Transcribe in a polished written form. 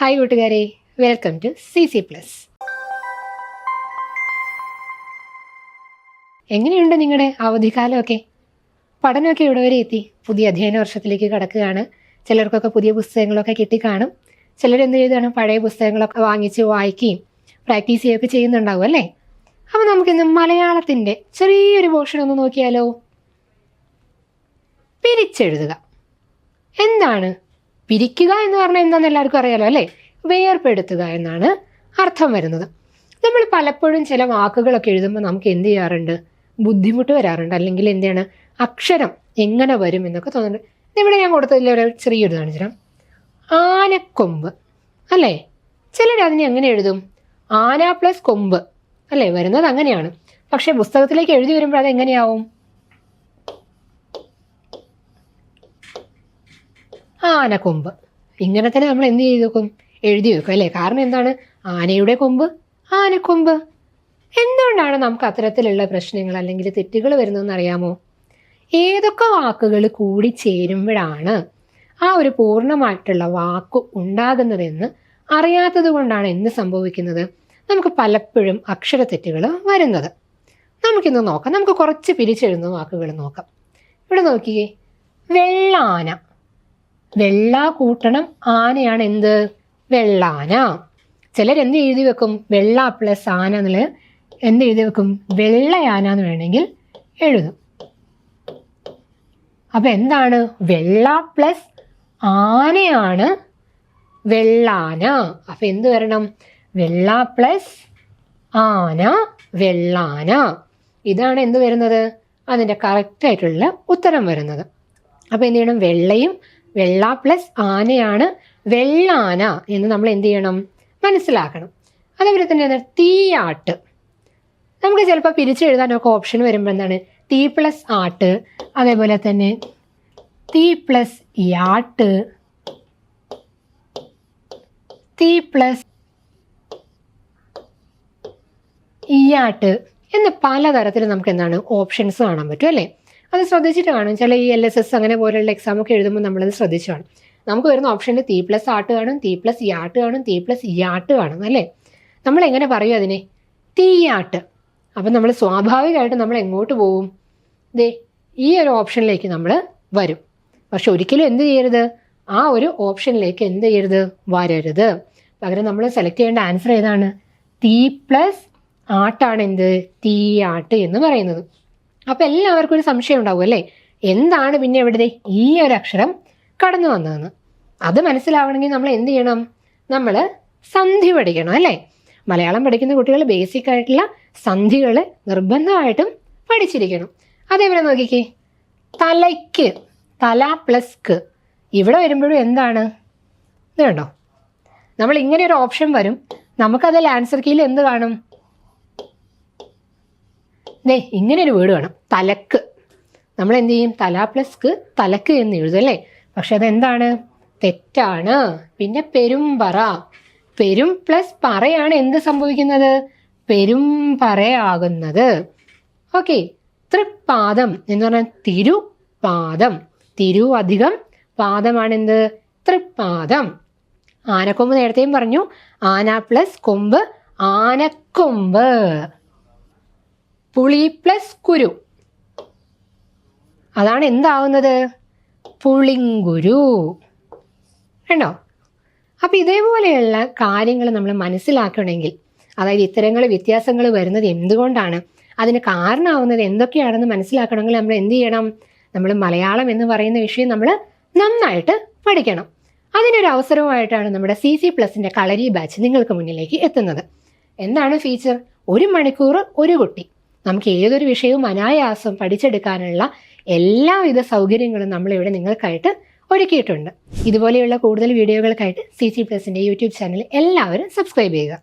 Hi കൂട്ടുകാരെ, welcome to CC+. എങ്ങനെയുണ്ട് നിങ്ങളുടെ അവധിക്കാലമൊക്കെ? പഠനമൊക്കെ ഇവിടെ വരെ എത്തി. പുതിയ അധ്യയന വർഷത്തിലേക്ക് കടക്കുകയാണ്. ചിലർക്കൊക്കെ പുതിയ പുസ്തകങ്ങളൊക്കെ കിട്ടിക്കാണും. ചിലരെന്ത് ചെയ്താണ്, പഴയ പുസ്തകങ്ങളൊക്കെ വാങ്ങിച്ച് വായിക്കുകയും പ്രാക്ടീസ് ചെയ്യുകയൊക്കെ ചെയ്യുന്നുണ്ടാവും അല്ലേ? അപ്പോൾ നമുക്കിന്ന് മലയാളത്തിൻ്റെ ചെറിയൊരു പോർഷൻ ഒന്ന് നോക്കിയാലോ? പിരിച്ചെഴുതുക. എന്താണ് പിരിക്കുക എന്ന് പറഞ്ഞാൽ? എന്താണെന്ന് എല്ലാവർക്കും അറിയാലോ അല്ലേ? വേർപെടുത്തുക എന്നാണ് അർത്ഥം വരുന്നത്. നമ്മൾ പലപ്പോഴും ചില വാക്കുകളൊക്കെ എഴുതുമ്പോൾ നമുക്ക് എന്ത് ചെയ്യാറുണ്ട്? ബുദ്ധിമുട്ട് വരാറുണ്ട്. അല്ലെങ്കിൽ എന്താണ്, അക്ഷരം എങ്ങനെ വരും എന്നൊക്കെ തോന്നുന്നുണ്ട്. ഇവിടെ ഞാൻ കൊടുത്തതിൽ ഒരു ചെറിയൊരു കാണിച്ചുതരാം. ആനക്കൊമ്പ് അല്ലേ? ചിലർ അതിനെ എങ്ങനെ എഴുതും? ആന പ്ലസ് കൊമ്പ് അല്ലേ? വരുന്നത് അങ്ങനെയാണ്. പക്ഷെ പുസ്തകത്തിലേക്ക് എഴുതി വരുമ്പോൾ അതെങ്ങനെയാവും? ആനക്കൊമ്പ്. ഇങ്ങനെ തന്നെ നമ്മൾ എന്ത് ചെയ്ത് വെക്കും? എഴുതി വെക്കും അല്ലേ? കാരണം എന്താണ്? ആനയുടെ കൊമ്പ്, ആനക്കൊമ്പ്. എന്തുകൊണ്ടാണ് നമുക്ക് അത്തരത്തിലുള്ള പ്രശ്നങ്ങൾ അല്ലെങ്കിൽ തെറ്റുകൾ വരുന്നതെന്ന് അറിയാമോ? ഏതൊക്കെ വാക്കുകൾ കൂടി ചേരുമ്പോഴാണ് ആ ഒരു പൂർണ്ണമായിട്ടുള്ള വാക്ക് ഉണ്ടാകുന്നതെന്ന് അറിയാത്തത് കൊണ്ടാണ് എന്ത് സംഭവിക്കുന്നത്? നമുക്ക് പലപ്പോഴും അക്ഷരത്തെറ്റുകൾ വരുന്നത്. നമുക്കിന്ന് നോക്കാം. നമുക്ക് കുറച്ച് പിരിച്ചെഴുതുന്ന വാക്കുകൾ നോക്കാം. ഇവിടെ നോക്കിയേ, വെള്ളാന. വെള്ള കൂട്ടണം ആനയാണ് എന്ത്? വെള്ളാന. ചിലരെന്ത് എഴുതി വെക്കും? വെള്ള പ്ലസ് ആന എന്നുള്ള എന്ത് എഴുതി വെക്കും? വെള്ളയാന എന്ന് വേണമെങ്കിൽ എഴുതും. അപ്പൊ എന്താണ്? വെള്ള പ്ലസ് ആനയാണ് വെള്ളാന. അപ്പൊ എന്ത് വരണം? വെള്ള പ്ലസ് ആന, വെള്ളാന. ഇതാണ് എന്ത് വരുന്നത്? അതിൻ്റെ കറക്റ്റായിട്ടുള്ള ഉത്തരം വരുന്നത്. അപ്പൊ എന്ത് ചെയ്യണം? വെള്ളയും വെള്ള പ്ലസ് ആനയാണ് വെള്ളാന എന്ന് നമ്മൾ എന്ത് ചെയ്യണം? മനസ്സിലാക്കണം. അതേപോലെ തന്നെ തീയാട്ട്. നമുക്ക് ചിലപ്പോൾ പിരിച്ചെഴുതാനൊക്കെ ഓപ്ഷൻ വരുമ്പോൾ എന്താണ്? തീ പ്ലസ് ആട്ട്, അതേപോലെ തന്നെ തീ പ്ലസ് യാട്ട്, തീ പ്ലസ് ഇയാട്ട് എന്ന് പലതരത്തിൽ നമുക്ക് എന്താണ് ഓപ്ഷൻസ് കാണാൻ പറ്റും അല്ലേ? അത് ശ്രദ്ധിച്ചിട്ട് കാണും. ചില ഈ LSS അങ്ങനെ പോലെയുള്ള എക്സാമൊക്കെ എഴുതുമ്പോൾ നമ്മളത് ശ്രദ്ധിച്ചു കാണും. നമുക്ക് വരുന്ന ഓപ്ഷനിൽ തീ പ്ലസ് ആട്ട് കാണും, തീ പ്ലസ് യാട്ട് കാണും, തീ പ്ലസ് ഇയാട്ട് കാണും അല്ലേ? നമ്മൾ എങ്ങനെ പറയും അതിനെ? തീയാട്ട്. അപ്പം നമ്മൾ സ്വാഭാവികമായിട്ട് നമ്മൾ എങ്ങോട്ട് പോവും? ദേ ഈ ഒരു ഓപ്ഷനിലേക്ക് നമ്മൾ വരും. പക്ഷെ ഒരിക്കലും എന്ത് ചെയ്യരുത്? ആ ഒരു ഓപ്ഷനിലേക്ക് എന്ത് ചെയ്യരുത്? വരരുത്. പകരം നമ്മൾ സെലക്ട് ചെയ്യേണ്ട ആൻസർ ഏതാണ്? തീ പ്ലസ് ആട്ടാണ് എന്ത്? തീയാട്ട് എന്ന് പറയുന്നത്. അപ്പം എല്ലാവർക്കും ഒരു സംശയം ഉണ്ടാവും അല്ലേ? എന്താണ് പിന്നെ എവിടെ ഈ ഒരു അക്ഷരം കടന്നു വന്നതെന്ന്? അത് മനസ്സിലാവണമെങ്കിൽ നമ്മൾ എന്ത് ചെയ്യണം? നമ്മൾ സന്ധി പഠിക്കണം അല്ലേ? മലയാളം പഠിക്കുന്ന കുട്ടികൾ ബേസിക് ആയിട്ടുള്ള സന്ധികൾ നിർബന്ധമായിട്ടും പഠിച്ചിരിക്കണം. അതേപോലെ നോക്കിക്കേ, തലയ്ക്ക്, തല പ്ലസ് ക്ക്. ഇവിടെ വരുമ്പോഴും എന്താണ്? ഇത് കണ്ടോ? നമ്മൾ ഇങ്ങനെ ഒരു ഓപ്ഷൻ വരും. നമുക്കതിൽ ആൻസർ കീയിൽ എന്ത് കാണും? ഇങ്ങനെ ഒരു വേർഡ് വേണം, തലക്ക്. നമ്മൾ എന്ത് ചെയ്യും? തല പ്ലസ് ക്ക്, തലക്ക് എന്ന് എഴുതും അല്ലേ? പക്ഷെ അതെന്താണ്? തെറ്റാണ്. പിന്നെ പെരുമ്പറ. പെരും പ്ലസ് പറയാണ് എന്ത് സംഭവിക്കുന്നത്? പെരുമ്പറയാകുന്നത്. ഓക്കെ. തൃപ്പാദം എന്ന് പറഞ്ഞാൽ തിരുപാദം. തിരു അധികം പാദമാണ് എന്ത്? തൃപ്പാദം. ആനക്കൊമ്പ് നേരത്തെയും പറഞ്ഞു. ആന പ്ലസ് കൊമ്പ്, ആനക്കൊമ്പ്. പുളി പ്ലസ് കുരു, അതാണ് എന്താവുന്നത്? പുളിങ്കുരു. കണ്ടോ? അപ്പം ഇതേപോലെയുള്ള കാര്യങ്ങൾ നമ്മൾ മനസ്സിലാക്കണമെങ്കിൽ, അതായത് ഇത്തരങ്ങൾ വ്യത്യാസങ്ങൾ വരുന്നത് എന്തുകൊണ്ടാണ്, അതിന് കാരണമാവുന്നത് എന്തൊക്കെയാണെന്ന് മനസ്സിലാക്കണമെങ്കിൽ നമ്മൾ എന്ത് ചെയ്യണം? നമ്മൾ മലയാളം എന്ന് പറയുന്ന വിഷയം നമ്മൾ നന്നായിട്ട് പഠിക്കണം. അതിനൊരു അവസരമായിട്ടാണ് നമ്മുടെ CC+ന്റെ കളരി ബാച്ച് നിങ്ങൾക്ക് മുന്നിലേക്ക് എത്തുന്നത്. എന്താണ് ഫീച്ചർ? 1 മണിക്കൂർ ഒരു കുട്ടി. നമുക്ക് ഏതൊരു വിഷയവും അനായാസം പഠിച്ചെടുക്കാനുള്ള എല്ലാവിധ സൗകര്യങ്ങളും നമ്മളിവിടെ നിങ്ങൾക്കായിട്ട് ഒരുക്കിയിട്ടുണ്ട്. ഇതുപോലെയുള്ള കൂടുതൽ വീഡിയോകൾക്കായിട്ട് CC+ന്റെ യൂട്യൂബ് ചാനൽ എല്ലാവരും സബ്സ്ക്രൈബ് ചെയ്യുക.